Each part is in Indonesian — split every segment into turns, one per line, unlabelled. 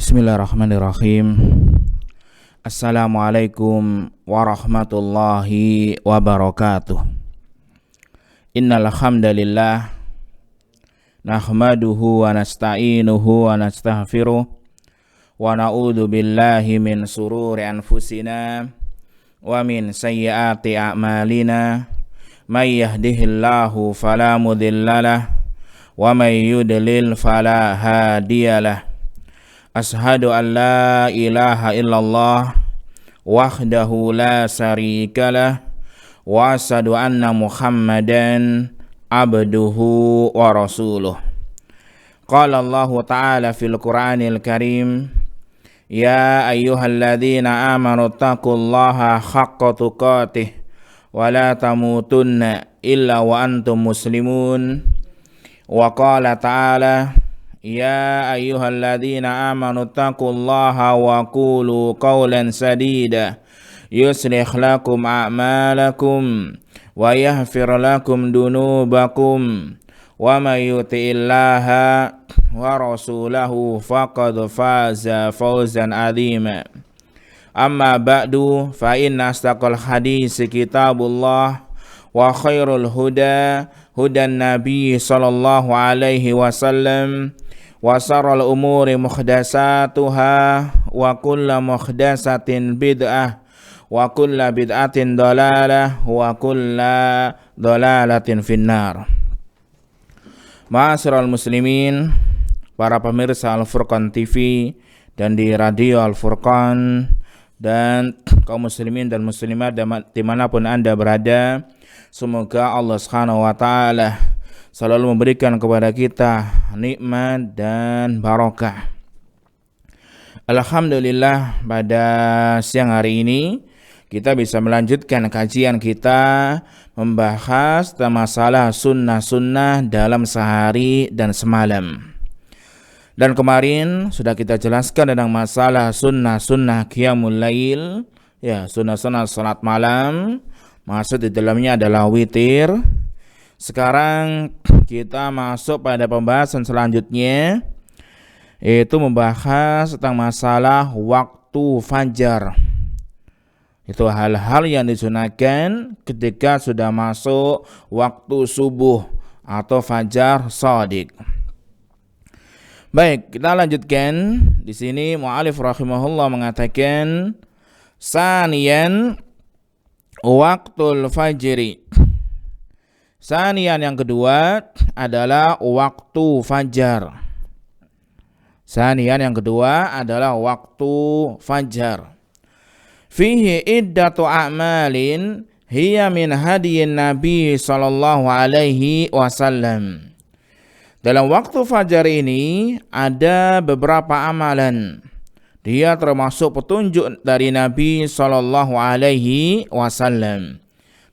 Bismillahirrahmanirrahim. Assalamualaikum warahmatullahi wabarakatuh. Innal hamdalillah nahmaduhu wa nasta'inuhu wa nastaghfiruh wa na'udzu billahi min sururi anfusina wa min sayyiati a'malina. May yahdihillahu fala mudhillalah wa may yudlil fala hadiyalah. Ashhadu an la ilaha illallah wahdahu la syarikalah wa ashhadu anna Muhammadan abduhu wa rasuluh. Qala Allah ta'ala fil Qur'anil Karim, ya ayyuhalladzina amanu taqullaha haqqa tuqatih wa la tamutunna illa wa antum muslimun. Wa qala ta'ala, ya ayyuhalladzina amanu taqullaha wa qulu qawlan sadida yuslih lakum a'malakum wa yaghfir lakum dunubakum wa may yuti'illaha wa rasulahu faqad faza fawzan 'azima. Amma ba'du, fa inna astaqal hadits kitabullah wa khairul huda hudan nabiy sallallahu alaihi wasallam wa syarrul umuri muhdatsatuha wa kullu muhdatsatin bid'ah wa kullu bid'atin dhalalah wa kullu dhalalatin finnar. Ma'asyiral muslimin, para pemirsa Al-Furqan TV dan di Radio Al-Furqan, dan kaum muslimin dan muslimat dimanapun Anda berada, semoga Allah Subhanahu wa ta'ala selalu memberikan kepada kita nikmat dan barokah. Alhamdulillah, pada siang hari ini kita bisa melanjutkan kajian kita membahas tentang masalah sunnah-sunnah dalam sehari dan semalam. Dan kemarin sudah kita jelaskan tentang masalah sunnah-sunnah qiyamul lail, ya, sunnah-sunnah salat malam. Maksud di dalamnya adalah witir. Sekarang kita masuk pada pembahasan selanjutnya, yaitu membahas tentang masalah waktu fajar. Itu hal-hal yang disunahkan ketika sudah masuk waktu subuh atau fajar shadiq. Baik, kita lanjutkan. Di sini mu'alif rahimahullah mengatakan, saniyan waktul fajri. Saniyan yang kedua adalah waktu fajar. Saniyan yang kedua adalah waktu fajar. Fihi iddatu a'malin hiya min hadiyin Nabi sallallahu alaihi wasallam. Dalam waktu fajar ini ada beberapa amalan. Dia termasuk petunjuk dari Nabi sallallahu alaihi wasallam.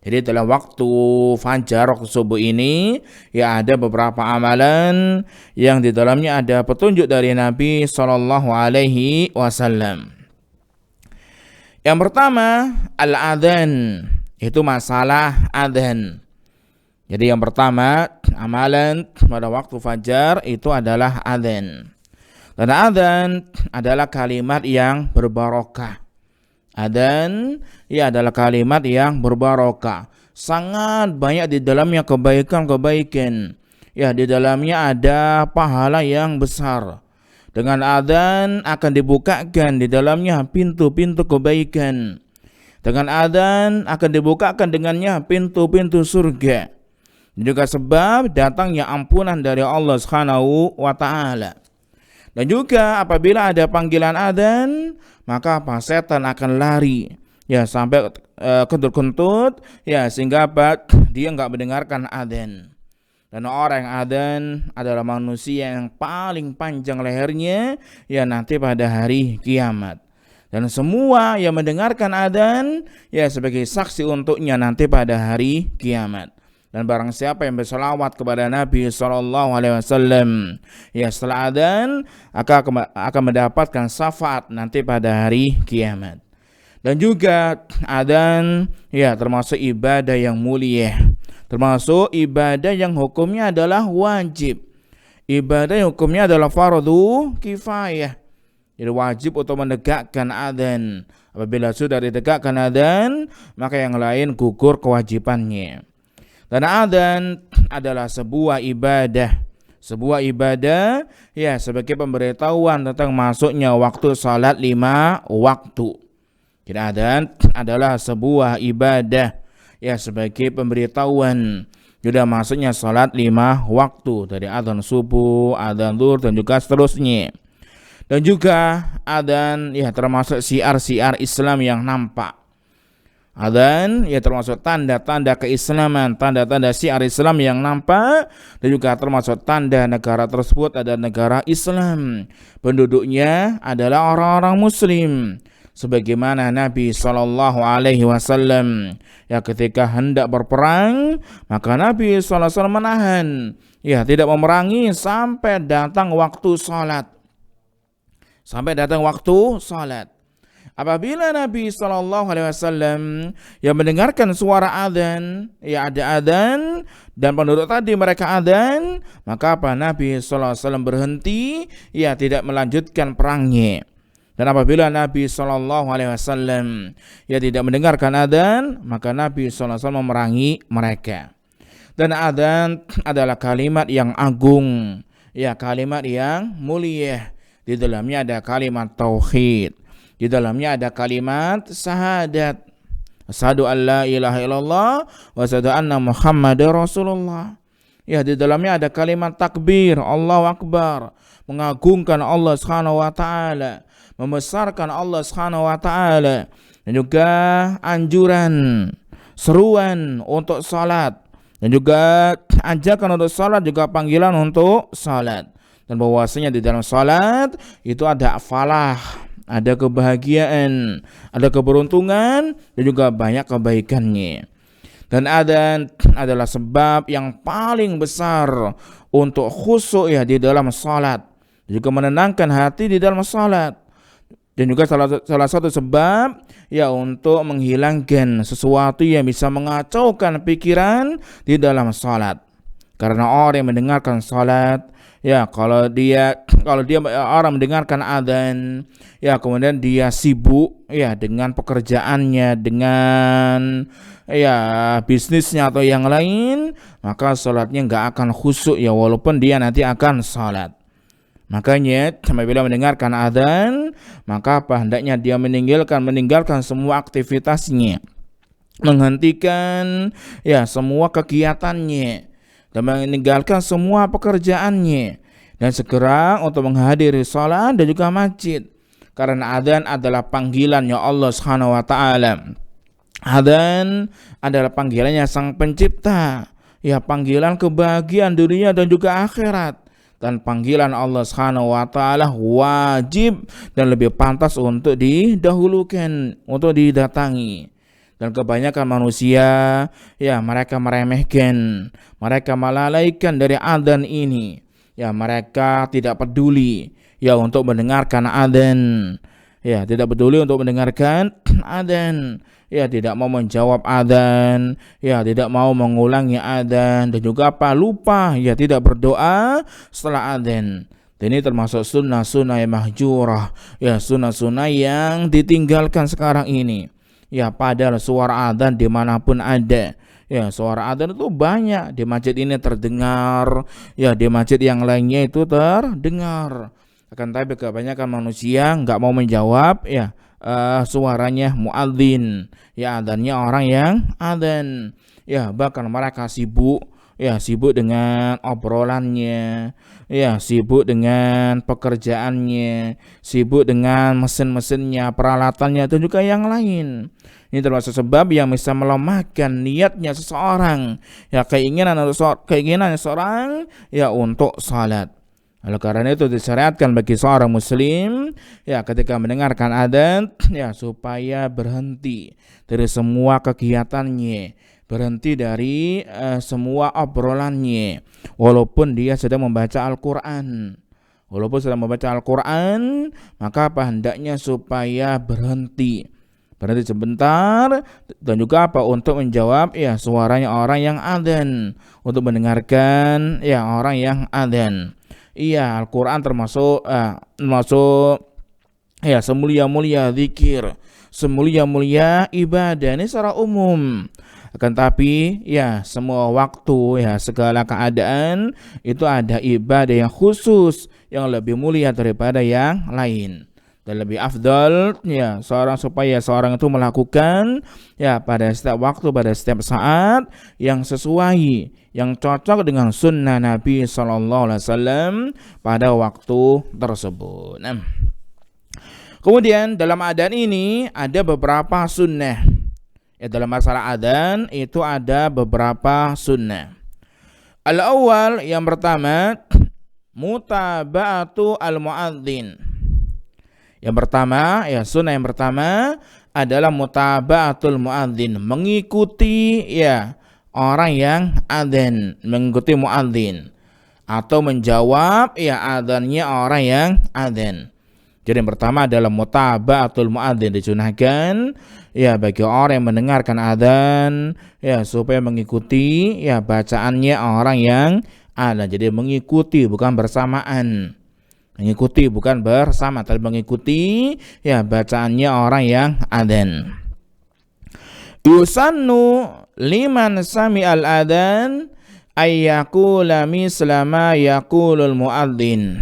Jadi dalam waktu fajar, waktu subuh ini, ya ada beberapa amalan yang di dalamnya ada petunjuk dari Nabi sallallahu alaihi wasallam. Yang pertama, al-adzan, itu masalah adzan. Jadi yang pertama, amalan pada waktu fajar itu adalah adzan. Dan adzan adalah kalimat yang berbarokah. Adzan ya adalah kalimat yang berbarokah. Sangat banyak di dalamnya kebaikan-kebaikan. Ya, di dalamnya ada pahala yang besar. Dengan adzan akan dibukakan di dalamnya pintu-pintu kebaikan. Dengan adzan akan dibukakan dengannya pintu-pintu surga. Juga sebab datangnya ampunan dari Allah Subhanahu wa ta'ala. Dan juga apabila ada panggilan adzan, maka setan akan lari, ya, sampai kentut-kentut, ya, sehingga dia enggak mendengarkan adzan. Dan orang yang adzan adalah manusia yang paling panjang lehernya, ya, nanti pada hari kiamat. Dan semua yang mendengarkan adzan, ya, sebagai saksi untuknya nanti pada hari kiamat. Dan barang siapa yang berselawat kepada Nabi SAW, ya, setelah adzan akan mendapatkan syafaat nanti pada hari kiamat. Dan juga adzan, ya, termasuk ibadah yang mulia, termasuk ibadah yang hukumnya adalah wajib, ibadah yang hukumnya adalah fardu kifayah. Jadi wajib untuk menegakkan adzan. Apabila sudah ditegakkan adzan, maka yang lain gugur kewajibannya. Dan adzan adalah sebuah ibadah. Sebuah ibadah ya sebagai pemberitahuan tentang masuknya waktu salat 5 waktu. Jadi adzan adalah sebuah ibadah ya sebagai pemberitahuan sudah masuknya salat 5 waktu dari adzan subuh, adzan zuhur dan juga seterusnya. Dan juga adzan ya termasuk syiar-syiar Islam yang nampak. Adzan ya termasuk tanda-tanda keislaman, tanda-tanda syiar Islam yang nampak, dan juga termasuk tanda negara tersebut adalah negara Islam. Penduduknya adalah orang-orang muslim. Sebagaimana Nabi SAW ya ketika hendak berperang, maka Nabi SAW menahan ya tidak memerangi sampai datang waktu salat. Sampai datang waktu salat. Apabila Nabi SAW yang mendengarkan suara adzan, ya ada adzan dan penduduk tadi mereka adzan, maka apa Nabi SAW berhenti, ya tidak melanjutkan perangnya. Dan apabila Nabi SAW ya tidak mendengarkan adzan, maka Nabi SAW memerangi mereka. Dan adzan adalah kalimat yang agung, ya kalimat yang mulia. Di dalamnya ada kalimat tauhid. Di dalamnya ada kalimat syahadat. Asyhadu an la ilaha illallah wa asyhadu anna Muhammadar Rasulullah. Ya, di dalamnya ada kalimat takbir, Allahu Akbar, mengagungkan Allah Subhanahu wa taala, membesarkan Allah Subhanahu wa taala, dan juga anjuran, seruan untuk salat, dan juga ajakan untuk salat, juga panggilan untuk salat. Dan bahwasanya di dalam salat itu ada falah, ada kebahagiaan, ada keberuntungan, dan juga banyak kebaikannya. Dan adzan adalah sebab yang paling besar untuk khusyuk ya di dalam salat, juga menenangkan hati di dalam salat. Dan juga salah satu sebab ya untuk menghilangkan sesuatu yang bisa mengacaukan pikiran di dalam salat. Karena orang yang mendengarkan salat, ya kalau dia orang mendengarkan adzan, ya kemudian dia sibuk ya dengan pekerjaannya, dengan ya bisnisnya atau yang lain, maka salatnya nggak akan khusyuk ya walaupun dia nanti akan salat. Makanya apabila mendengarkan adzan, maka hendaknya dia meninggalkan semua aktivitasnya, menghentikan ya semua kegiatannya, dan meninggalkan semua pekerjaannya, dan segera untuk menghadiri salat dan juga masjid. Karena adzan adalah panggilannya Allah Subhanahu wa taala. Adzan adalah panggilannya Sang Pencipta, ya panggilan kebahagiaan dunia dan juga akhirat. Dan panggilan Allah Subhanahu wa taala wajib dan lebih pantas untuk didahulukan, untuk didatangi. Dan kebanyakan manusia ya mereka meremehkan, mereka melalaikan dari adzan ini. Ya mereka tidak peduli ya untuk mendengarkan adzan. Ya tidak peduli untuk mendengarkan adzan. Ya tidak mau menjawab adzan, ya tidak mau mengulangi adzan, dan juga lupa ya tidak berdoa setelah adzan. Dan ini termasuk sunnah-sunnah yang mahjurah, ya sunnah-sunnah yang ditinggalkan sekarang ini. Ya padahal suara adzan dimanapun ada, ya suara adzan itu banyak, di masjid ini terdengar, ya di masjid yang lainnya itu terdengar. Akan tapi kebanyakan manusia nggak mau menjawab ya suaranya muadzin, ya adzannya orang yang adzan, ya bahkan mereka sibuk dengan obrolannya, ya sibuk dengan pekerjaannya, sibuk dengan mesin-mesinnya, peralatannya, dan juga yang lain. Ini termasuk sebab yang bisa melemahkan niatnya seseorang, ya keinginan seseorang ya untuk salat. Oleh karena itu disyariatkan bagi seorang muslim ya ketika mendengarkan adzan ya supaya berhenti dari semua kegiatannya, berhenti dari semua obrolannya, walaupun dia sedang membaca Al-Qur'an. Walaupun sedang membaca Al-Qur'an, maka hendaknya supaya berhenti sebentar, dan juga untuk menjawab ya suaranya orang yang adzan, untuk mendengarkan ya orang yang adzan. Iya, Al-Qur'an termasuk ya semulia-mulia zikir, semulia-mulia ibadah ini secara umum. Akan tapi ya semua waktu, ya segala keadaan itu ada ibadah yang khusus yang lebih mulia daripada yang lain. Dan lebih afdal ya supaya seorang itu melakukan ya pada setiap waktu, pada setiap saat yang sesuai, yang cocok dengan sunnah Nabi SAW pada waktu tersebut. Kemudian dalam adzan ini ada beberapa sunnah. Ya, dalam masalah adzan itu ada beberapa sunnah. Al-awwal, yang pertama, mutaba'atu al-muadzin. Yang pertama, ya sunnah yang pertama adalah mutaba'atul muadzin, mengikuti ya orang yang adzan, mengikuti muadzin atau menjawab ya adzannya orang yang adzan. Jadi yang pertama adalah mutaba'atul muadzin, disunahkan ya bagi orang yang mendengarkan adzan ya supaya mengikuti ya bacaannya orang yang adzan. Jadi mengikuti bukan bersamaan. Mengikuti bukan bersama, tapi mengikuti ya bacaannya orang yang adzan. Yusannu liman sami'al adzan ayyaqula misla ma yaqulul muadzin.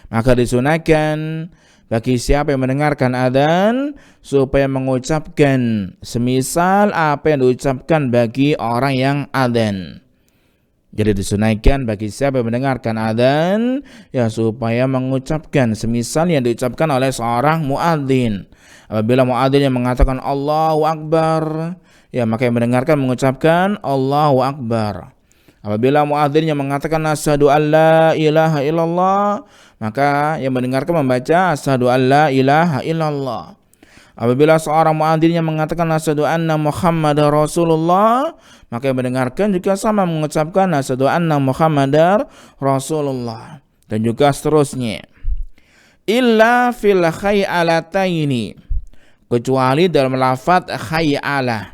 Maka disunahkan bagi siapa yang mendengarkan adzan supaya mengucapkan semisal apa yang diucapkan bagi orang yang adzan. Jadi disunahkan bagi siapa yang mendengarkan adzan ya supaya mengucapkan semisal yang diucapkan oleh seorang muadzin. Apabila muadzin yang mengatakan Allahu Akbar, ya maka yang mendengarkan mengucapkan Allahu Akbar. Apabila muadzin yang mengatakan asyhadu alla ilaha illallah, maka yang mendengarkan membaca asyhadu alla ilaha illallah. Apabila seorang muadzin yang mengatakan asyhadu anna Muhammadar Rasulullah, maka yang mendengarkan juga sama mengucapkan asyhadu anna Muhammadar Rasulullah, dan juga seterusnya. Illa fil khayalataini, kecuali dalam lafaz khayala,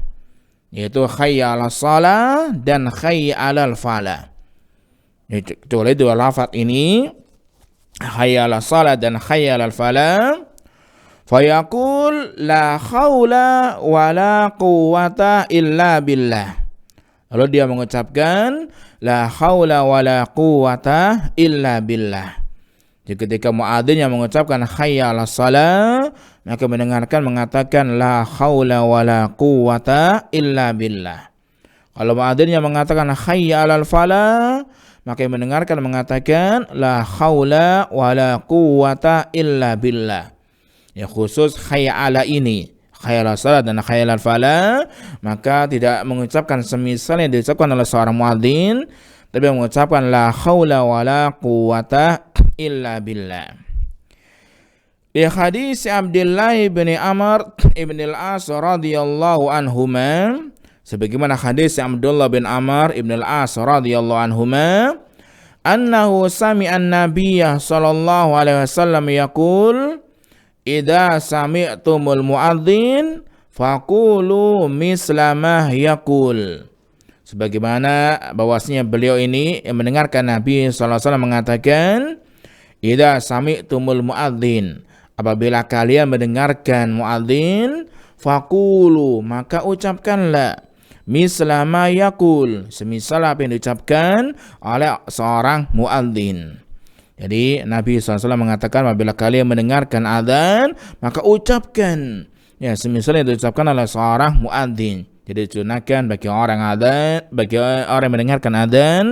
yaitu khayala shalah dan khayalal falah. Kecuali dua lafaz ini, khayala shalah dan khayalal falah. Fayaqul la khawla wa la quwwata illa billah. Lalu dia mengucapkan la khawla wa la quwwata illa billah. Jadi ketika muadzin yang mengucapkan hayya 'alas shalah, maka mendengarkan mengatakan la khawla wa la quwwata illa billah. Kalau muadzin yang mengatakan hayya 'alal falah, maka yang mendengarkan mengatakan la khawla wa la quwwata illa billah. Ya khusus hayya 'ala ini, hayya 'alas shalah dan hayya 'alal falah, maka tidak mengucapkan semisal yang diucapkan oleh seorang muadzin, tapi mengucapkan la haula wala quwwata illa billah. Di hadis Abdullah bin Amr ibn al-As radhiyallahu anhuma, sebagaimana hadis Abdullah bin Amr ibn al-As radhiyallahu anhuma, annahu sami'an nabiyya sallallahu alaihi wasallam yaqul idza sami'tumul muadzin faqulu misla ma yaqul. Sebagaimana bahwasanya beliau ini yang mendengarkan Nabi SAW mengatakan, idza sami'tumul muadzin, apabila kalian mendengarkan muadzin, faqulu, maka ucapkanlah misla ma yaqul, semisal apa yang diucapkan oleh seorang muadzin. Jadi Nabi SAW mengatakan apabila kalian mendengarkan adzan, maka ucapkan ya semisal yang diucapkan oleh seorang muadzin. Jadi disunahkan bagi orang adzan, bagi orang yang mendengarkan adzan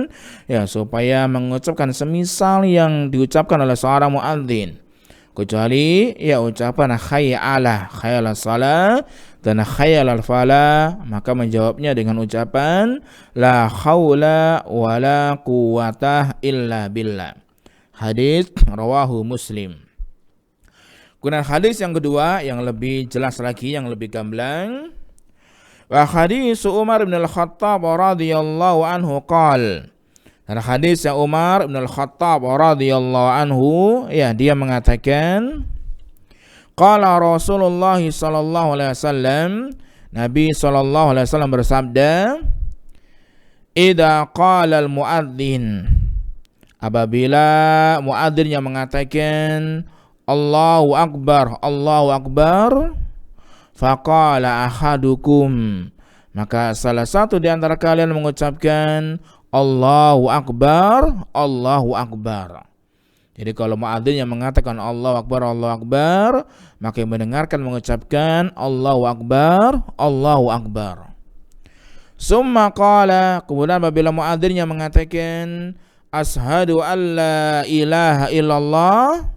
ya supaya mengucapkan semisal yang diucapkan oleh seorang muadzin. Kecuali ya ucapan hayya 'alas shalah dan hayya 'alal falah, maka menjawabnya dengan ucapan la haula wala quwwata illa billah. Hadis rawahu Muslim. Kemudian hadis yang kedua yang lebih jelas lagi, yang lebih gamblang. Wa hadis Umar bin Al-Khattab radhiyallahu anhu qala. Dan hadis yang Umar bin Al-Khattab radhiyallahu anhu, ya dia mengatakan, qala Rasulullah sallallahu alaihi wasallam, Nabi sallallahu alaihi wasallam bersabda, idza qala al-muadzin, apabila muadzin yang mengatakan Allahu akbar, Allahu akbar. Faqala ahadukum, maka salah satu di antara kalian mengucapkan Allahu akbar, Allahu akbar. Jadi kalau muadzin yang mengatakan Allahu akbar, Allahu akbar, maka yang mendengarkan mengucapkan Allahu akbar, Allahu akbar. Summa qala, kemudian apabila muadzin yang mengatakan asyhadu alla ilaha illallah,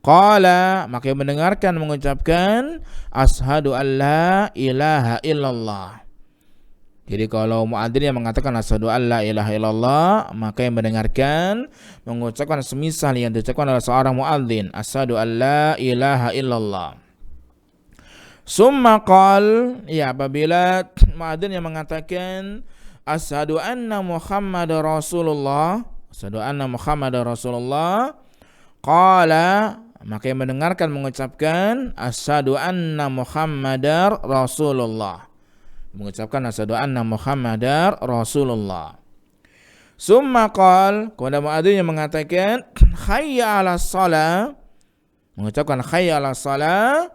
qala, maka yang mendengarkan mengucapkan asyhadu alla ilaha illallah. Jadi kalau muadzin yang mengatakan asyhadu alla ilaha illallah, maka yang mendengarkan mengucapkan semisal yang diucapkan oleh seorang muadzin, asyhadu alla ilaha illallah. Summa qal, ya apabila muadzin yang mengatakan asyhadu anna Muhammadar Rasulullah, asyhadu anna Muhammadar Rasulullah, qala, maka yang mendengarkan mengucapkan asyhadu anna Muhammadar Rasulullah, mengucapkan asyhadu anna Muhammadar Rasulullah. Summa qal, kemudian muadzin yang mengatakan hayya 'alas shalah, mengucapkan hayya 'alas shalah,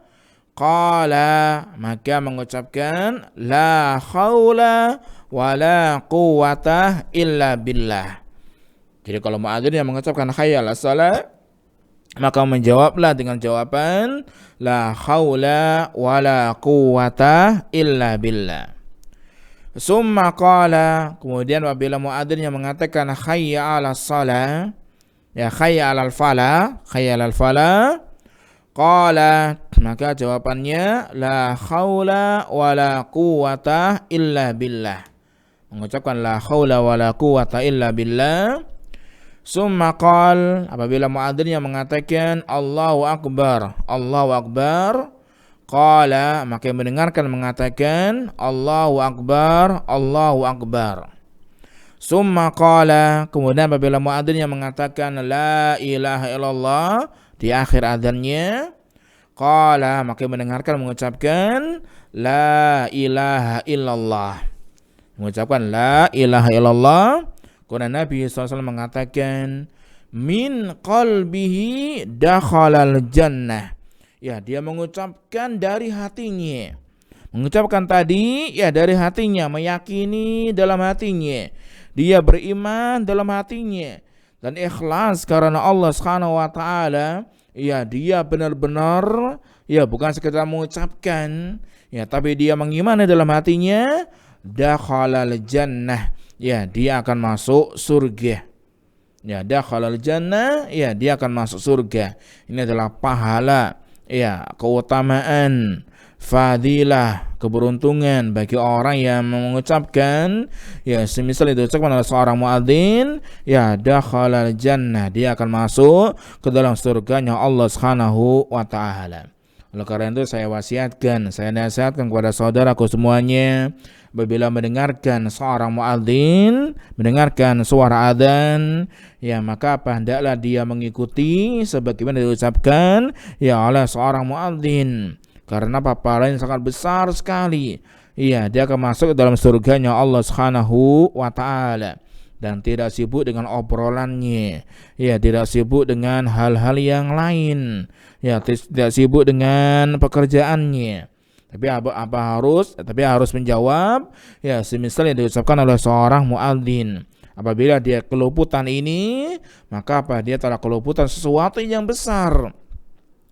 qala, maka mengucapkan la haula wala quwwata illa billah. Jadi kalau muadzin yang mengucapkan hayya 'alas shalah, maka menjawablah dengan jawaban la haula wala quwwata illa billah. Summa qala, kemudian apabila muadzin yang mengatakan hayya 'alas shalah, ya hayya 'alal falah, hayya 'alal falah, qala, maka jawabannya la haula wala quwwata illa billah, mengucapkan la haula wala quwwata illa billah. Summa qal, apabila muadzin yang mengatakan Allahu akbar, Allahu akbar, qala, maka yang mendengarkan mengatakan Allahu akbar, Allahu akbar. Summa qala, kemudian apabila muadzin yang mengatakan la ilaha illallah di akhir adzannya, qala, maka yang mendengarkan mengucapkan la ilaha illallah, mengucapkan la ilaha illallah. Kemudian Nabi SAW mengatakan min qalbihi dakhalal jannah, ya dia mengucapkan dari hatinya, mengucapkan tadi ya dari hatinya, meyakini dalam hatinya, dia beriman dalam hatinya dan ikhlas karena Allah Subhanahu wa taala, ya dia benar-benar ya bukan sekedar mengucapkan ya, tapi dia mengimani dalam hatinya, dakhalal jannah, ya dia akan masuk surga. Ya dakhalal jannah, ya dia akan masuk surga. Ini adalah pahala, ya keutamaan, fadilah, keberuntungan bagi orang yang mengucapkan ya semisal itu diucapkan oleh seorang muadzin, ya dakhalal jannah, dia akan masuk ke dalam surganya Allah Subhanahu wa taala. Oleh karena itu saya wasiatkan, saya nasihatkan kepada saudaraku semuanya, apabila mendengarkan seorang muadzin, mendengarkan suara adzan, ya maka hendaklah dia mengikuti sebagaimana diucapkan ya oleh seorang muadzin. Karena pahalanya sangat besar sekali. Iya, dia akan masuk ke dalam surganya Allah Subhanahu wa taala dan tidak sibuk dengan obrolannya. Ya, tidak sibuk dengan hal-hal yang lain. Ya, tidak sibuk dengan pekerjaannya. Tapi harus menjawab ya semisal yang diucapkan oleh seorang muadzin. Apabila dia keluputan ini, maka dia telah keluputan sesuatu yang besar.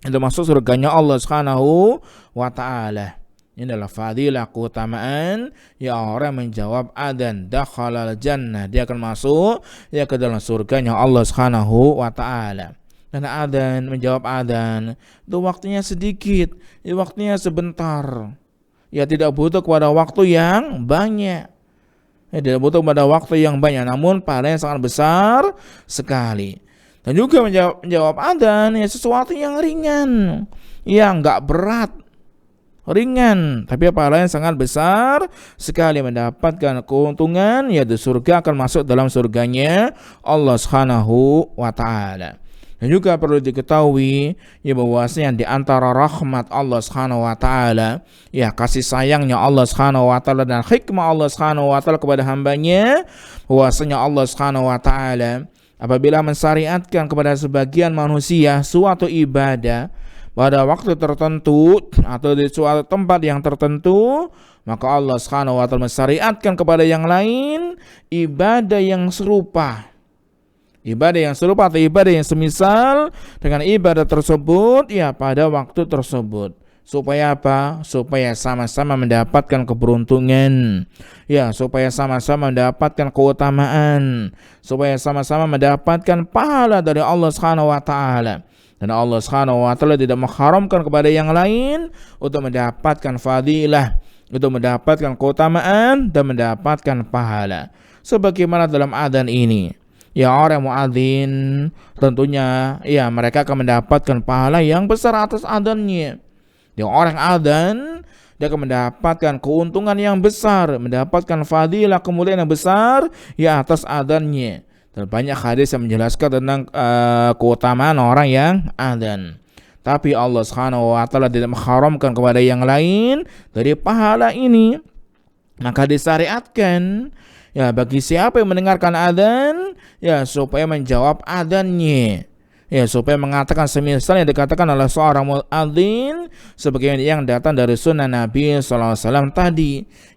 Itu masuk surganya Allah Subhanahu wa taala. Ini adalah fadilah, keutamaan ya orang menjawab adzan, dakhalal jannah, dia akan masuk ya ke dalam surganya Allah Subhanahu wa taala. Dan adzan, menjawab adzan itu waktunya sedikit, ya waktunya sebentar. Ya tidak butuh kepada waktu yang banyak. Ya tidak butuh kepada waktu yang banyak, namun pahalanya sangat besar sekali. Dan juga menjawab adzan ya sesuatu yang ringan, yang enggak berat, ringan, tapi pahalanya sangat besar sekali, mendapatkan keuntungan ya di surga, akan masuk dalam surganya Allah Subhanahu wa taala. Dan juga perlu diketahui ya bahwasanya di antara rahmat Allah Subhanahu wa taala, ya kasih sayangnya Allah Subhanahu wa taala dan hikmah Allah Subhanahu wa taala kepada hambanya, bahwasanya Allah Subhanahu wa taala apabila mensyariatkan kepada sebagian manusia suatu ibadah pada waktu tertentu atau di suatu tempat yang tertentu, maka Allah Subhanahu wa taala mensyariatkan kepada yang lain ibadah yang serupa. Ibadah yang serupa atau ibadah yang semisal dengan ibadah tersebut ya pada waktu tersebut. Supaya apa? Supaya sama-sama mendapatkan keberuntungan. Ya, supaya sama-sama mendapatkan keutamaan, supaya sama-sama mendapatkan pahala dari Allah Subhanahu wa taala. Dan Allah Subhanahu wa taala tidak mengharamkan kepada yang lain untuk mendapatkan fadilah, untuk mendapatkan keutamaan dan mendapatkan pahala. Sebagaimana dalam adzan ini, ya orang muadzin tentunya ya mereka akan mendapatkan pahala yang besar atas adzannya. Yang orang adzan dia akan mendapatkan keuntungan yang besar, mendapatkan fadilah kemuliaan yang besar ya atas adzannya. Dan banyak hadis yang menjelaskan tentang keutamaan orang yang adzan. Tapi Allah Subhanahu wa taala tidak mengharamkan kepada yang lain dari pahala ini. Maka disyariatkan ya bagi siapa yang mendengarkan adzan ya supaya menjawab adzannya. Ya supaya mengatakan semisal yang dikatakan oleh seorang muadzin sebagaimana yang datang dari sunnah Nabi sallallahu alaihi wasallam tadi.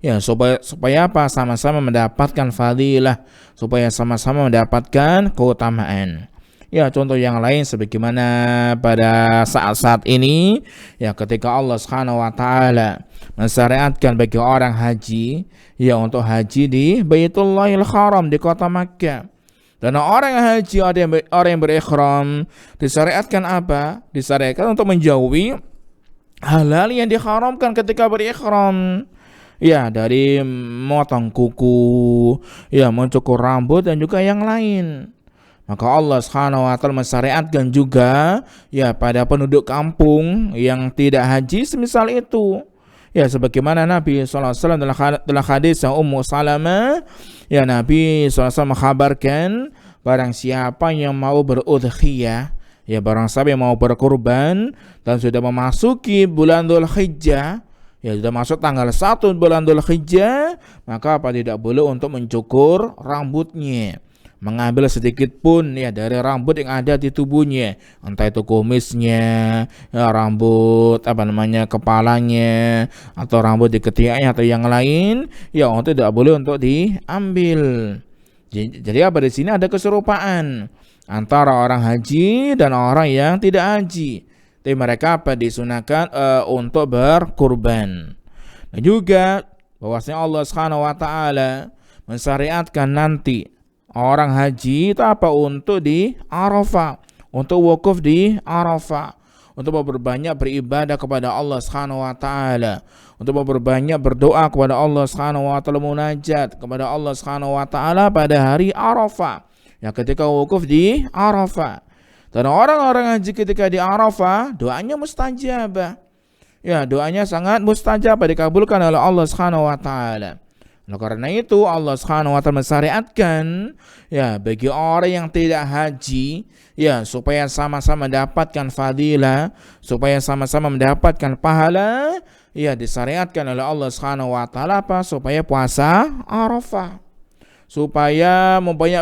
Ya supaya apa? Sama-sama mendapatkan fadilah, supaya sama-sama mendapatkan keutamaan. Ya contoh yang lain sebagaimana pada saat-saat ini ya ketika Allah Subhanahu wa taala mensyariatkan bagi orang haji ya untuk haji di Baitullahil Haram di kota Makkah. Dan orang yang haji, orang yang berikhram disyariatkan apa? Disyariatkan untuk menjauhi hal-hal yang diharamkan ketika berikhram. Ya, dari memotong kuku, ya mencukur rambut dan juga yang lain. Maka Allah Subhanahu wa taala mensyariatkan juga ya pada penduduk kampung yang tidak haji semisal itu. Ya sebagaimana Nabi sallallahu alaihi wasallam dalam hadis yang Ummu Salamah, ya Nabi sallallahu alaihi wasallam menghabarkan barang siapa yang mau berudhiyah, ya barang siapa yang mau berkurban dan sudah memasuki bulan Dzulhijjah, ya sudah masuk tanggal 1 bulan Dzulhijjah, maka apa tidak boleh untuk mencukur rambutnya, mengambil sedikit pun ya dari rambut yang ada di tubuhnya, entah itu kumisnya, ya, rambut kepalanya atau rambut di ketiaknya atau yang lain, ya untuk tidak boleh untuk diambil. Jadi apa di sini ada keserupaan antara orang haji dan orang yang tidak haji. Tapi mereka apa disunahkan untuk berkurban. Dan juga bahwasanya Allah Subhanahu wa taala mensyariatkan nanti orang haji itu apa untuk di Arafah, untuk wukuf di Arafah, untuk berbanyak beribadah kepada Allah Subhanahu wa taala, untuk berbanyak berdoa kepada Allah Subhanahu wa taala, munajat kepada Allah Subhanahu wa taala pada hari Arafah. Ya ketika wukuf di Arafah. Dan orang-orang haji ketika di Arafah doanya mustajabah. Ya, doanya sangat mustajabah dikabulkan oleh Allah Subhanahu wa taala. Nah, karena itu Allah Subhanahu wa taala mensyariatkan ya bagi orang yang tidak haji ya supaya sama-sama mendapatkan fadilah, supaya sama-sama mendapatkan pahala, ya disyariatkan oleh Allah Subhanahu wa taala apa? Supaya puasa Arafah. Supaya memperbanyak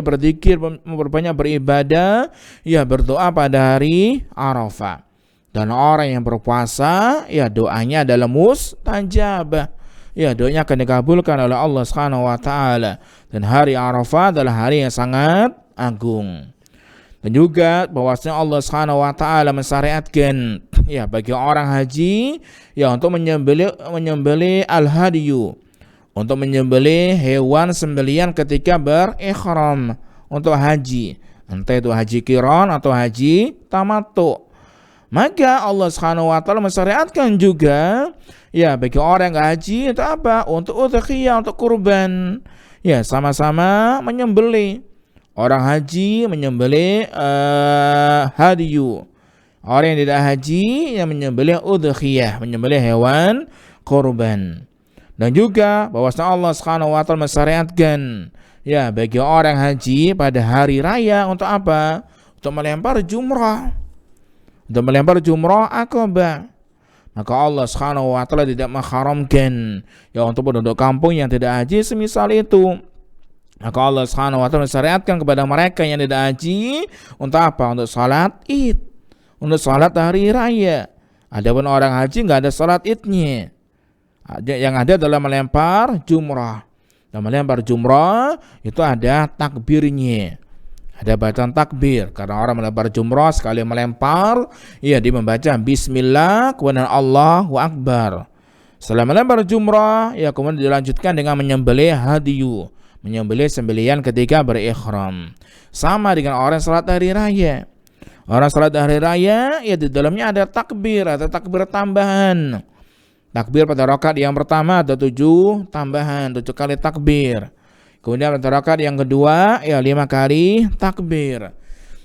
berzikir, memperbanyak beribadah, ya berdoa pada hari Arafah. Dan orang yang berpuasa ya doanya adalah mustajabah. Ya doanya akan dikabulkan oleh Allah Subhanahu wa taala. Dan hari Arafah adalah hari yang sangat agung. Dan juga bahwasanya Allah Subhanahu wa taala mensyariatkan ya bagi orang haji ya untuk menyembelih al-hadiyu, untuk menyembelih hewan sembelihan ketika berikhram untuk haji, entah itu haji qiran atau haji tamattu. Maka Allah Subhanahu wa taala mensyariatkan juga ya bagi orang yang haji itu apa? Untuk udhiyah, untuk kurban. Ya, sama-sama menyembelih. Orang haji menyembelih hadiyu. Orang yang tidak haji yang menyembelih udhiyah, menyembelih hewan kurban. Dan juga bahwasanya Allah Subhanahu wa taala mensyariatkan ya bagi orang haji pada hari raya untuk apa? Untuk melempar jumrah. Untuk melempar jumrah Aqabah. Maka Allah Subhanahu wa taala tidak mengharamkan ya untuk penduduk kampung yang tidak haji semisal itu. Maka Allah Subhanahu wa taala mensyariatkan kepada mereka yang tidak haji untuk apa? Untuk salat Id, untuk salat hari raya. Adapun orang haji enggak ada salat Idnya. Yang ada adalah melempar jumrah. Dan melempar jumrah itu ada takbirnya. Ada bacaan takbir. Karena orang melempar jumrah sekali melempar, dia membaca bismillah kemudian Allahu akbar. Setelah melempar jumrah, kemudian dilanjutkan dengan menyembelih hadiyu, menyembelih sembelihan ketika berikhram. Sama dengan orang salat hari raya. Orang salat hari raya, di dalamnya ada takbir atau takbir tambahan. Takbir pada rakaat yang pertama ada 7 tambahan, 7 kali takbir. Kemudian pada rakaat yang kedua 5 kali takbir.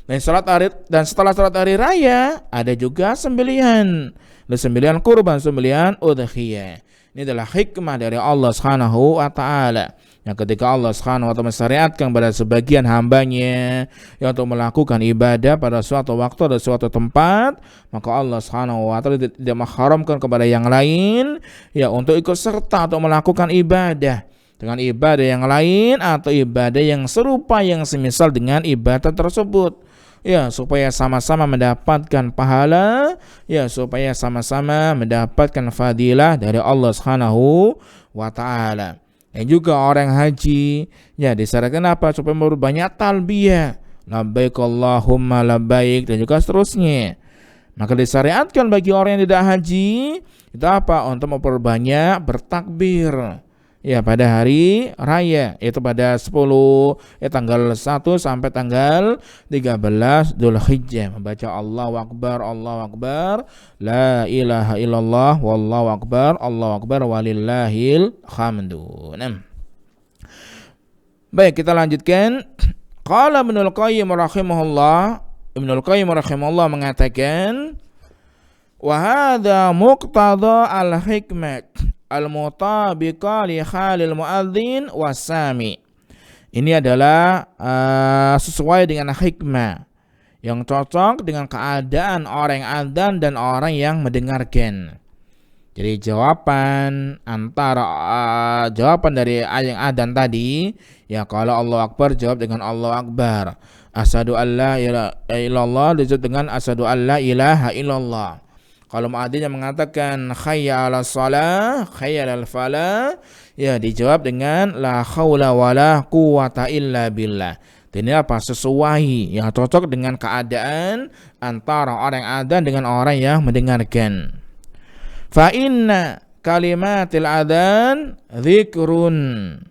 Dan setelah salat hari raya ada juga sembelihan. Sembelihan kurban, sembelihan udhiyah. Ini adalah hikmah dari Allah Subhanahu wa taala. Yang ketika Allah Subhanahu wa taala mensyariatkan pada sebagian hambanya untuk melakukan ibadah pada suatu waktu dan suatu tempat, maka Allah Subhanahu wa taala tidak mengharamkan kepada yang lain untuk ikut serta untuk melakukan ibadah dengan ibadah yang lain atau ibadah yang serupa yang semisal dengan ibadah tersebut. Supaya sama-sama mendapatkan pahala, supaya sama-sama mendapatkan fadilah dari Allah Subhanahu wa taala. Dan juga orang haji disyaratkan apa? Supaya memperbanyak talbiyah, labbaik Allahumma labbaik, dan juga seterusnya. Maka disyariatkan bagi orang yang tidak haji itu apa? Untuk memperbanyak bertakbir pada hari raya, itu pada 10 tanggal 1 sampai tanggal 13 Dzulhijjah, membaca Allahu Akbar, la ilaha illallah, wallahu akbar walillahil hamdu. Baik, kita lanjutkan. Qala Ibnul Qayyim rahimahullah mengatakan, wa hadza muqtada al-hikmah al-mutabiqa li halil muadzin wasami. Ini adalah sesuai dengan hikmah yang cocok dengan keadaan orang yang adzan dan orang yang mendengarkan. Jadi jawaban dari yang adzan tadi, kalau Allahu Akbar jawab dengan Allahu Akbar. Asyhadu an la ilaha illallah dijawab dengan asyhadu an la ilaha illallah. Kalau muadzin yang mengatakan hayya 'alas shalah, hayya 'alal falah, dijawab dengan la haula wala quwata illa billah. Ini apa? Sesuai yang cocok dengan keadaan antara orang yang adzan dengan orang yang mendengarkan. Fa inna kalimatil adzan dzikrun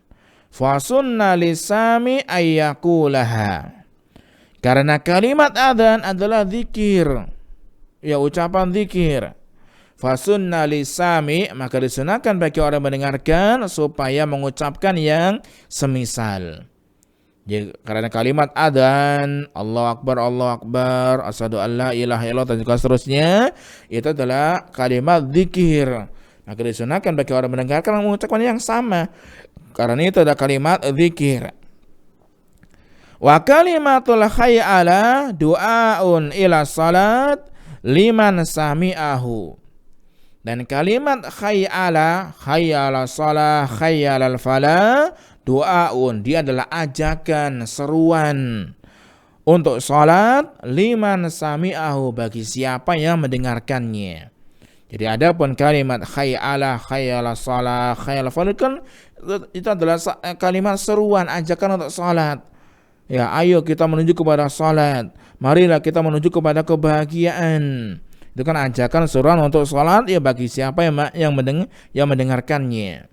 fa sunna lisami ayyakulaha. Karena kalimat adzan adalah zikir, ucapan zikir. Fasunna lisami, maka disunahkan bagi orang mendengarkan supaya mengucapkan yang semisal. Jadi, karena kalimat adzan, Allahu Akbar, asyhadu an la ilaha illallah dan juga seterusnya, itu adalah kalimat zikir. Maka disunahkan bagi orang mendengarkan mengucapkan yang sama, karena itu adalah kalimat zikir. Wa kalimatul hayya ala du'aun ila salat liman sami'ahu. Dan kalimat hayya ala shalah, hayya alal falah, doaun, dia adalah ajakan, seruan untuk salat liman sami'ahu, bagi siapa yang mendengarkannya. Jadi adapun kalimat hayya ala shalah, hayya alal falah kan itu adalah kalimat seruan, ajakan untuk salat. Ayo kita menuju kepada salat, marilah kita menuju kepada kebahagiaan. Itu kan ajakan seruan untuk salat bagi siapa yang mendengarkannya.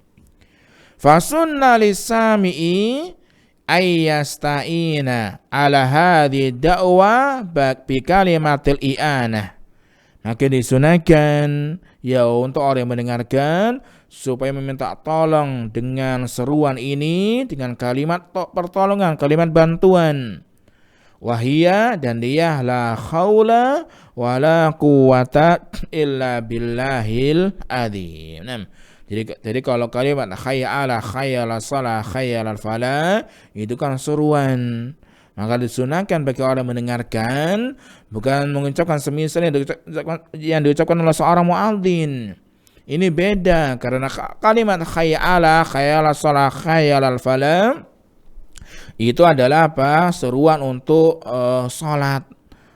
Fasunna lisami'i ayyasta'ina ala hadhi da'wa bi kalimatil i'anah. Maka disunahkan untuk orang yang mendengarkan supaya meminta tolong dengan seruan ini dengan kalimat pertolongan, kalimat bantuan. Wahia, dan dia la haula wala quwata illa billahil adzim. Jadi kalau kalimat hayya ala shalah, hayya alal falah itu kan seruan. Maka disunahkan bagi orang mendengarkan bukan mengucapkan semisal yang diucapkan oleh seorang muadzin. Ini beda, karena kalimat hayya ala shalah, hayya alal falah Itu adalah apa? Seruan untuk sholat.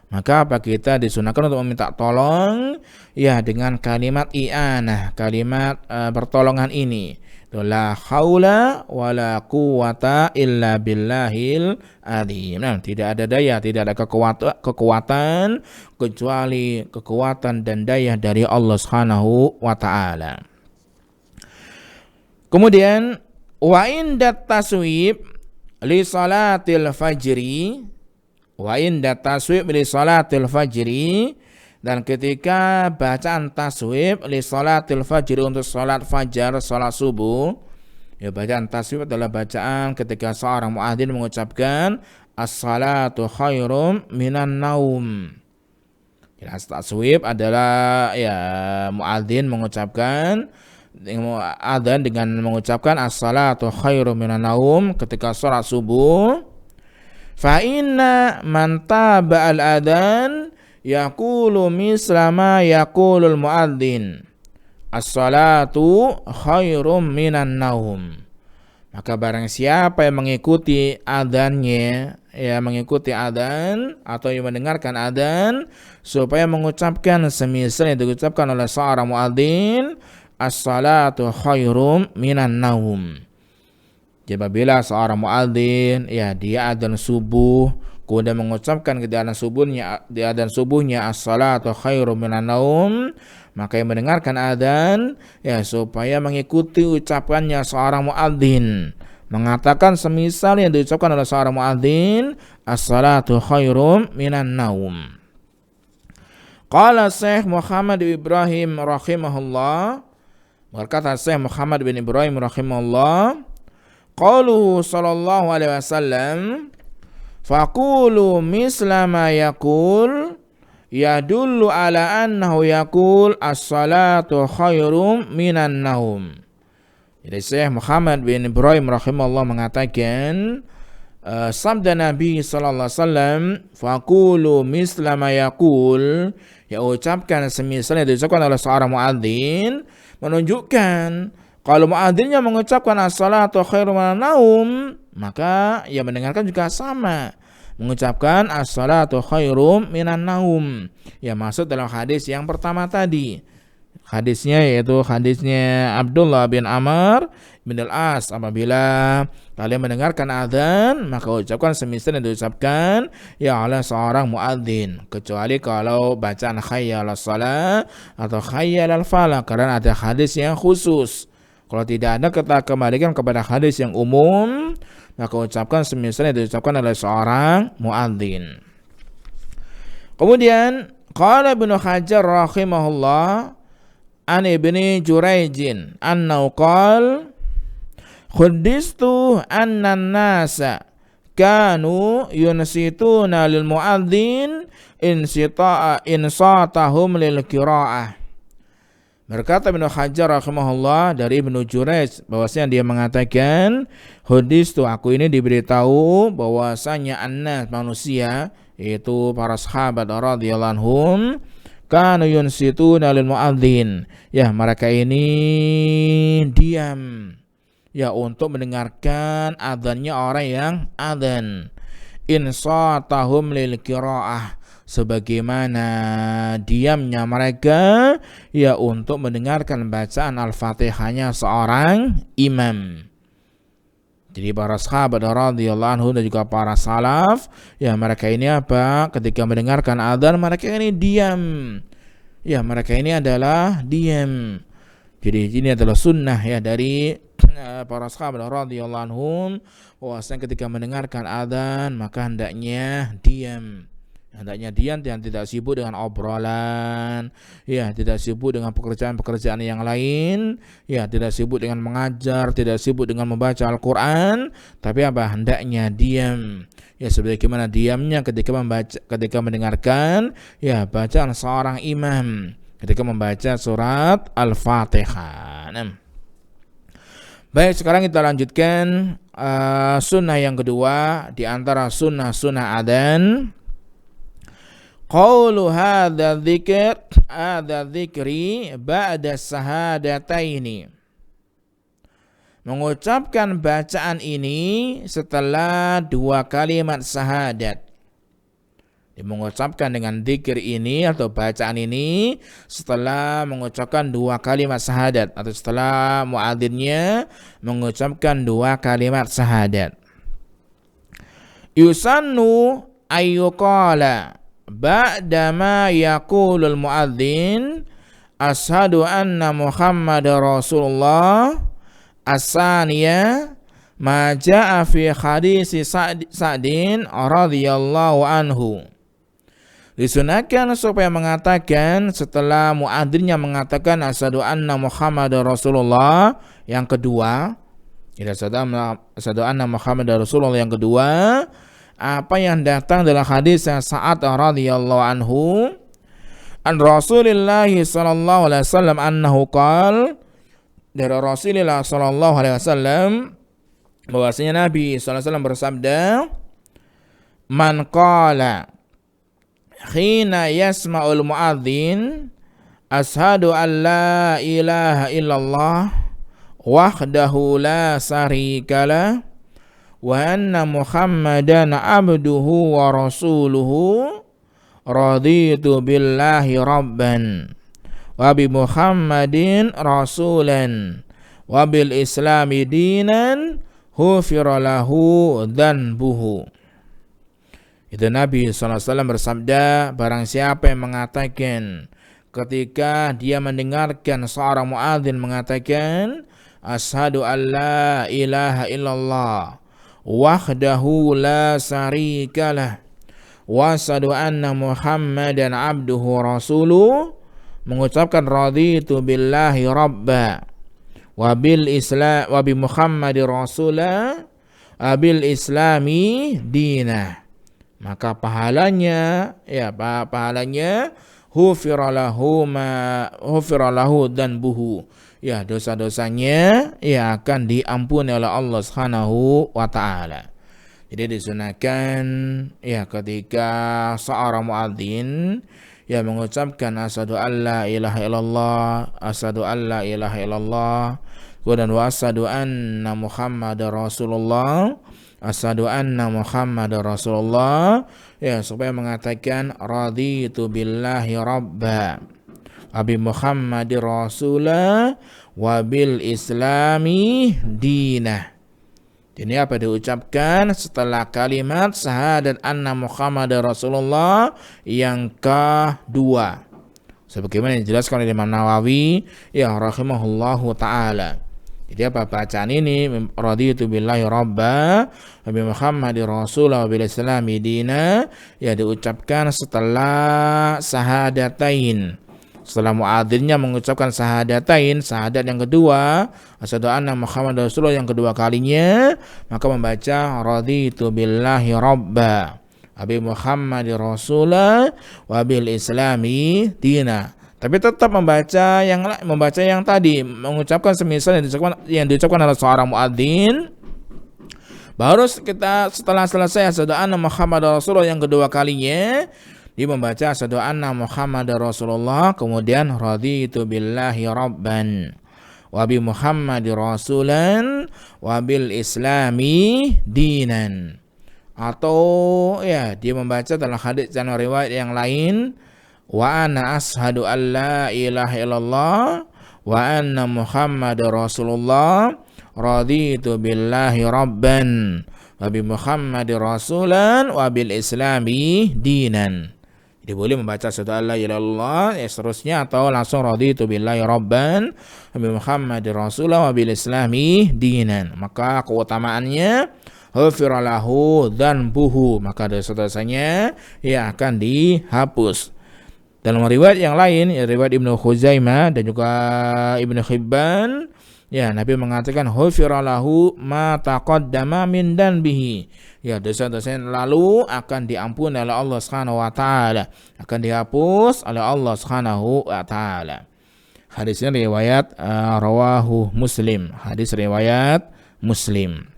Maka apa, kita disunahkan untuk meminta tolong ya dengan kalimat i'anah, kalimat pertolongan ini. La haula wala quwata illa billahil azim. Nah, tidak ada daya, tidak ada kekuatan kecuali kekuatan dan daya dari Allah Subhanahu wa taala. Kemudian wa indat taswib li salatil fajri, wa indat taswib li salatil fajri, dan ketika bacaan taswib li salatil fajri untuk salat fajar, salat subuh, ya bacaan taswib adalah bacaan ketika seorang muadzin mengucapkan as-salatu khairum minan naum. Ya, taswib adalah ya muadzin mengucapkan adzan dengan mengucapkan as-salatu khairum minan naum ketika salat subuh. Fa inna man taba al-adzan yaqulu misla ma yaqulul muadzin as-salatu khairum minan naum. Maka barang siapa yang mengikuti adzannya, ya mengikuti adzan atau yang mendengarkan adzan supaya mengucapkan semisal yang diucapkan oleh seorang muadzin, as-salatu khairum minan naum. Jadi apabila seorang muadzin ya dia adzan subuh, kemudian mengucapkan di adzan subuhnya as-salatu khairum minan naum, maka yang mendengarkan adzan ya supaya mengikuti ucapannya seorang muadzin, mengatakan semisal yang diucapkan oleh seorang muadzin, as-salatu khairum minan naum. Qala Syekh Muhammad bin Ibrahim rahimahullah, berkata Syekh Muhammad bin Ibrahim rahimahullah, qauluhu sallallahu alaihi wasallam faqulu misla ma yaqul yadullu ala annahu yaqul as-salatu khairum minan naum. Jadi Syekh Muhammad bin Ibrahim rahimahullah mengatakan sabda Nabi sallallahu alaihi wasallam faqulu misla ma yaqul, ya ucapkan semisalnya diucapkan oleh seorang muadzin, menunjukkan kalau muadzinnya mengucapkan as-salatu khairum minan naum, maka yang mendengarkan juga sama mengucapkan as-salatu khairum minan naum. Ya masuk dalam hadis yang pertama tadi. Hadisnya yaitu hadisnya Abdullah bin Amr bin Al-As, apabila kalian mendengarkan azan maka ucapkan semisal yang diucapkan ya oleh seorang muadzin, kecuali kalau bacaan hayya 'alas shalah atau hayya 'alal falah, karena ada hadis yang khusus. Kalau tidak ada, kita kembalikan kepada hadis yang umum, maka ucapkan semisal yang diucapkan oleh seorang muadzin. Kemudian qala Ibnu Hajar rahimahullah an Ibni Jurayjin annahu qala khuddistu anna an-nasa kanu yunsituna lil muadzin insatahum lil qiraah. Berkata Ibnu Hajar rahimahullah dari Ibnu Jurayj bahwasanya dia mengatakan, hudis aku ini diberitahu bahwasanya annas manusia, yaitu para sahabat radhiyallahu anhum, kanu yunsituna lil muadzin, ya mereka ini diam ya untuk mendengarkan adzannya orang yang adzan, insatahum lil qiraah, sebagaimana diamnya mereka ya untuk mendengarkan bacaan Al-Fatihahnya seorang imam. Jadi para sahabat radhiyallahu anhu dan juga para salaf, ya mereka ini apa? Ketika mendengarkan adzan mereka ini diam. Ya mereka ini adalah diam. Jadi ini adalah sunnah ya dari para sahabat radhiyallahu anhum, bahwasanya ketika mendengarkan adzan maka hendaknya diam. Hendaknya diam dan tidak sibuk dengan obrolan, ya tidak sibuk dengan pekerjaan-pekerjaan yang lain, ya tidak sibuk dengan mengajar, tidak sibuk dengan membaca Al-Quran, tapi apa? Hendaknya diam. Ya sebagaimana diamnya ketika mendengarkan ya bacaan seorang imam ketika membaca surat Al-Fatihah. Baik, sekarang kita lanjutkan sunnah yang kedua di antara sunnah-sunnah adzan. Qaulu hadza dzikri ba'da sahadataini. mengucapkan bacaan ini setelah 2 kalimat syahadat. Dia mengucapkan dengan dzikir ini atau bacaan ini setelah mengucapkan 2 kalimat syahadat atau setelah muadzinnya mengucapkan 2 kalimat syahadat. Yusannu ayyuqala ba'dama yaqulul muadzin asyhadu anna Muhammadar Rasulullah as-saniyah ma jaa fi hadis Sa'din radhiyallahu anhu. Disunahkan supaya mengatakan setelah muadzinnya mengatakan asyhadu anna Muhammadar Rasulullah yang kedua, asyhadu anna Muhammadar Rasulullah yang kedua, apa yang datang dalam hadis Sa'ad radhiyallahu anhu an Rasulillah sallallahu alaihi wasallam annahu qala, dari Rasulullah sallallahu alaihi wasallam bahwasanya Nabi sallallahu alaihi wasallam bersabda, man qala khina yasma'ul muadzin asyhadu an la ilaha illallah wahdahu la syarikalah wa anna Muhammadan abduhu wa rasuluhu raditu billahi rabban wa bi Muhammadin rasulan wa bil islami dinan hufira lahu dhanbuhu. Itu Nabi SAW bersabda, barang siapa yang mengatakan ketika dia mendengarkan seorang muadzin mengatakan asyhadu an la ilaha illallah wahdahu la syarikalah wa asyhadu anna Muhammadan abduhu rasuluh, mengucapkan raditu billahi rabba wa bil islam wa bi Muhammadir rasulah wa bil islami dinah, maka pahalanya hufira lahu dhanbuhu, ya dosa-dosanya akan diampuni oleh Allah Subhanahu wa taala. Jadi disunahkan ketika seorang muadzin mengucapkan asyhadu an la ilaha illallah, asyhadu an la ilaha illallah, dan wa asyhadu anna Muhammadar Rasulullah, asyhadu anna Muhammadar Rasulullah, supaya mengatakan raditu billahi rabba wa bi Muhammadir rasulah wa bil islami dinah. Ini apa diucapkan setelah kalimat syahadat anna Muhammadar Rasulullah yang kedua, sebagaimana yang dijelaskan oleh Imam Nawawi rahimahullahu taala. Jadi apa bacaan ini, raditu billahi rabba wa bi Muhammadir rasulah wa bil islami dina, diucapkan setelah syahadatain. Setelah muadzinnya mengucapkan syahadatain, syahadat yang kedua, asyhadu anna Muhammadar Rasulullah yang kedua kalinya, maka membaca raditu billahi rabba wa bi Muhammadir rasulah wa bil islami dina. Tapi tetap membaca yang tadi, mengucapkan semisal yang diucapkan oleh seorang muadzin. Baru kita setelah selesai asyhadu anna Muhammadar Rasulullah yang kedua kalinya, dia membaca asyhadu anna Muhammadar Rasulullah, kemudian raditu billahi rabban wa bi Muhammadir rasulan wa bil islami dinan. Atau dia membaca dalam hadis dan riwayat yang lain, wa ana asyhadu an la ilaha illallah wa anna Muhammadar Rasulullah raditu billahi rabban wa bi Muhammadir rasulan wa bil islami dinan. Jadi boleh membaca asyhadu an la ilaha illallah seterusnya, atau langsung raditu billahi rabban wa bi Muhammadir rasulan wa bil islami dinan. Maka keutamaannya hufira lahu dhanbuhu, maka dosa-dosanya akan dihapus. Dalam riwayat yang lain, riwayat Ibnu Khuzaimah dan juga Ibnu Hibban, Nabi mengatakan hufira lahu ma taqaddama min danbihi, dosa-dosa yang lalu akan diampuni oleh Allah Subhanahu wa taala, akan dihapus oleh Allah Subhanahu wa taala. Hadisnya riwayat rawahu Muslim, hadis riwayat Muslim.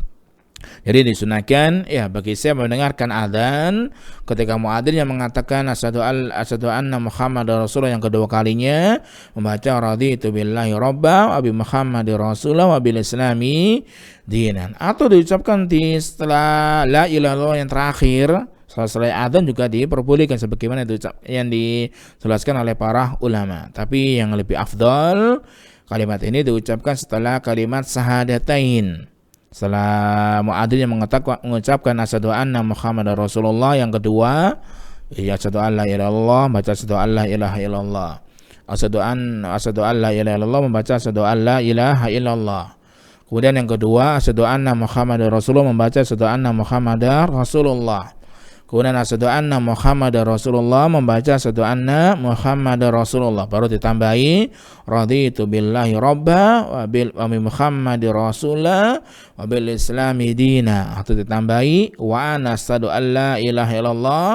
Jadi disunahkan ya bagi saya mendengarkan adzan ketika muadzin yang mengatakan asyhadu anna Muhammadar Rasulullah yang kedua kalinya membaca raditu billahi robba wa bi Muhammadir Rasulullah wa bil islami dinan, atau diucapkan di setelah la ilaha illallah yang terakhir setelah adzan juga diperbolehkan sebagaimana yang dijelaskan oleh para ulama. Tapi yang lebih afdal kalimat ini diucapkan setelah kalimat syahadatain. Setelah muadzin yang mengucapkan asyhadu anna Muhammadar Rasulullah yang kedua, ya asyhadu an la ilaha illallah, baca asyhadu an la ilaha illallah. Asyhadu an la ilaha illallah, membaca asyhadu an la ilaha illallah. Kemudian yang kedua, asyhadu anna Muhammadar Rasulullah, membaca asyhadu anna Muhammadar Rasulullah. Kemudian asyhadu anna Muhammadar Rasulullah, membaca asyhadu anna Muhammadar Rasulullah. Baru ditambahi raditu billahi robba wa bi Muhammadir Rasulullah wa bil islami dina, atau ditambahi wa ana asyhadu an la ilaha illallah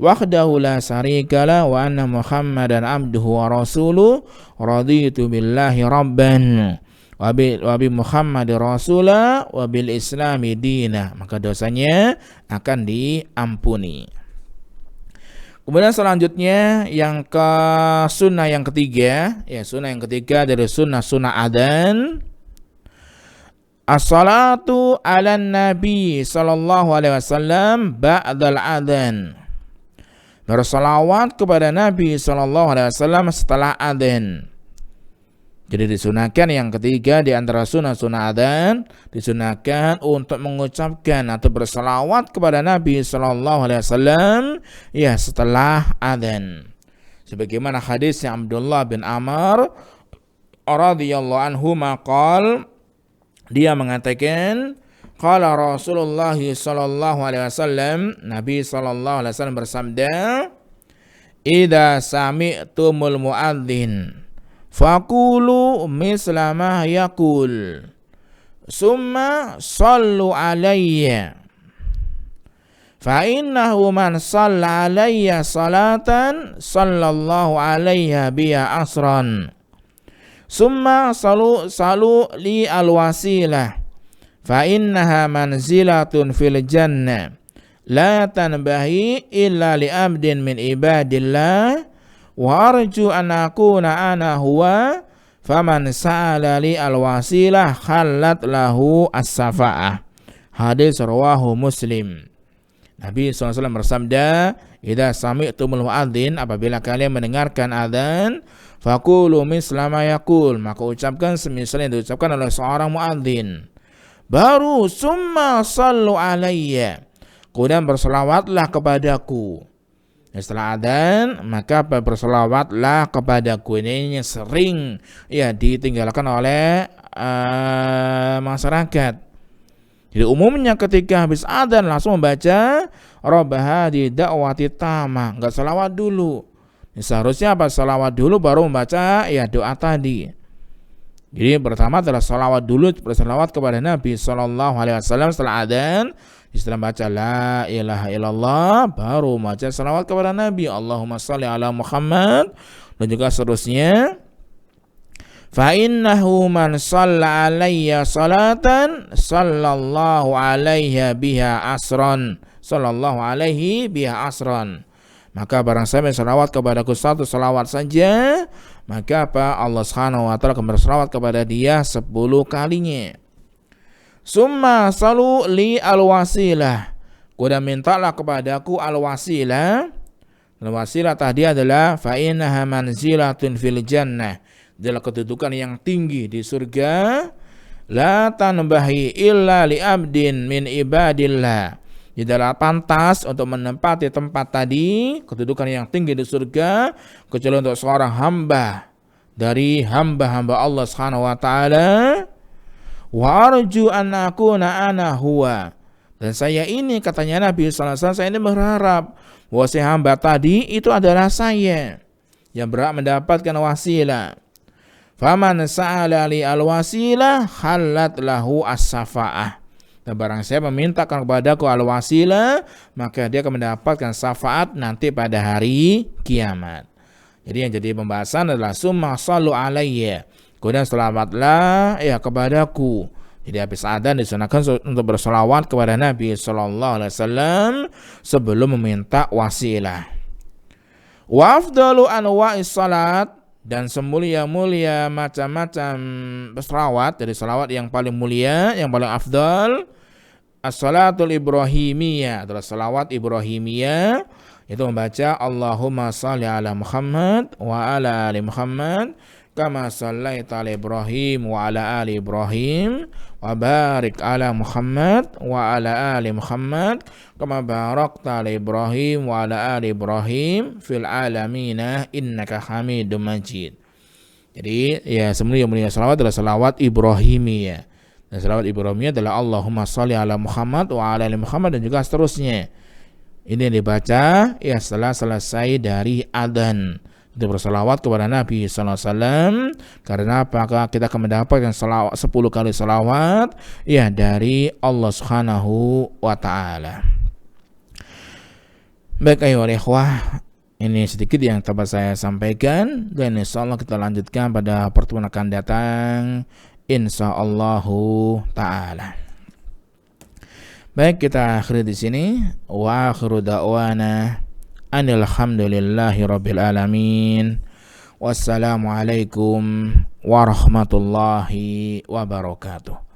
wahdahu la syarikalah wa anna Muhammadan abduhu wa rasuluh raditu billahi rabban wa bi Muhammadir Rasulullah wa bil islami dina, maka dosanya akan diampuni. Kemudian selanjutnya yang ke sunnah yang ketiga, ya sunnah yang ketiga dari sunnah adzan, as-salatu ala nabi sallallahu alaihi wasallam ba'dal adzan, bersalawat kepada Nabi sallallahu alaihi wasallam setelah adzan. Jadi disunahkan yang ketiga di antara sunnah adzan, disunahkan untuk mengucapkan atau berselawat kepada Nabi sallallahu alaihi wasallam ya setelah adzan. Sebagaimana hadisnya Abdullah bin Amr radhiyallahu anhu maqal, dia mengatakan qala Rasulullah sallallahu alaihi wasallam, Nabi sallallahu alaihi wasallam bersabda, idza sami'tumul muadzin faqulu misla ma yaqul summa sallu alayya fa innahu man shalla alayya salatan sallallahu alayya biha asran summa salu li alwasilah fa innaha manzilatun fil jannah la tanbahi illa li abdin min ibadillah wa arju an akuna ana huwa faman sa'ala li alwasilah khallat lahu as-safa'ah. Hadis rawahu Muslim. Nabi SAW bersabda, idza sami'tumul muadzin, apabila kalian mendengarkan adzan, faqulu misla ma yaqul, maka ucapkan semisal yang diucapkan oleh seorang muadzin. Baru summa sallu alayya, kemudian berselawatlah kepadaku. Setelah adzan maka berselawatlah kepadaku. Ini yang sering ya ditinggalkan oleh masyarakat. Jadi umumnya ketika habis adzan langsung membaca Rabbah di dakwati tama, enggak selawat dulu. Seharusnya apa? Selawat dulu baru membaca ya doa tadi. Jadi pertama adalah selawat dulu, berselawat kepada Nabi sallallahu alaihi wasallam setelah adzan. Setelah baca la ilaha illallah baru baca salawat kepada Nabi, Allahumma shalli ala Muhammad, dan juga seterusnya. Fa innahu man shalla alayya salatan sallallahu alaihi biha asran, sallallahu alaihi biha asran. Maka barang siapa yang salawat kepadaku satu salawat saja, maka apa? Allah Subhanahu wa taala akan bersalawat kepada dia 10 kalinya. Summa salu li alwasilah, kemudian mintalah kepadaku alwasilah. Alwasilah tadi adalah fa innaha manzilatun fil jannah, adalah kedudukan yang tinggi di surga. La tanbahi illa li abdin min ibadillah, tidaklah pantas untuk menempati tempat tadi, kedudukan yang tinggi di surga, kecuali untuk seorang hamba dari hamba-hamba Allah Subhanahu wa taala. Wa arju an akuna ana huwa, dan saya ini, katanya Nabi sallallahu alaihi wasallam, saya ini berharap bahwa si hamba tadi itu adalah saya yang berhak mendapatkan wasilah. Faman sa'ala li alwasilah khallat lahu as-safa'ah, dan barang saya memintakan kepadaku al-wasilah, maka dia akan mendapatkan syafaat nanti pada hari kiamat. Jadi yang jadi pembahasan adalah summa sallu alayya, kemudian selamatlah ya kepadaku. Jadi habis adzan disunahkan untuk berselawat kepada Nabi sallallahu alaihi wasallam sebelum meminta wasilah. Wa afdalu anwa'is salat, dan semulia-mulia macam-macam selawat, dari selawat yang paling mulia, yang paling afdal, as-salatul ibrahimiyah, adalah selawat ibrahimiyah, itu membaca Allahumma shalli ala Muhammad wa ala ali Muhammad kama shallaita ala Ibrahim wa ala ali Ibrahim wa barik ala Muhammad wa ala ali Muhammad kama barakta ala Ibrahim wa ala ali Ibrahim fil alamina innaka Hamidum Majid. Jadi ya semulia-mulia salawat adalah salawat Ibrahimiyah. Dan salawat Ibrahimiyah adalah Allahumma shalli ala Muhammad wa ala ali Muhammad, dan juga seterusnya. Ini dibaca ya setelah selesai dari adzan. Itu bersalawat kepada Nabi sallallahu alaihi wasallam. Karena apakah kita akan mendapatkan 10 kali salawat ya dari Allah Subhanahu wa taala. Baik ayo ikhwah, ini sedikit yang dapat saya sampaikan, dan insyaallah kita lanjutkan pada pertemuan akan datang insyaallah taala. Baik, kita akhiri di sini. Wa akhiru da'wana alhamdulillahi rabbil alamin. Wassalamualaikum warahmatullahi wabarakatuh.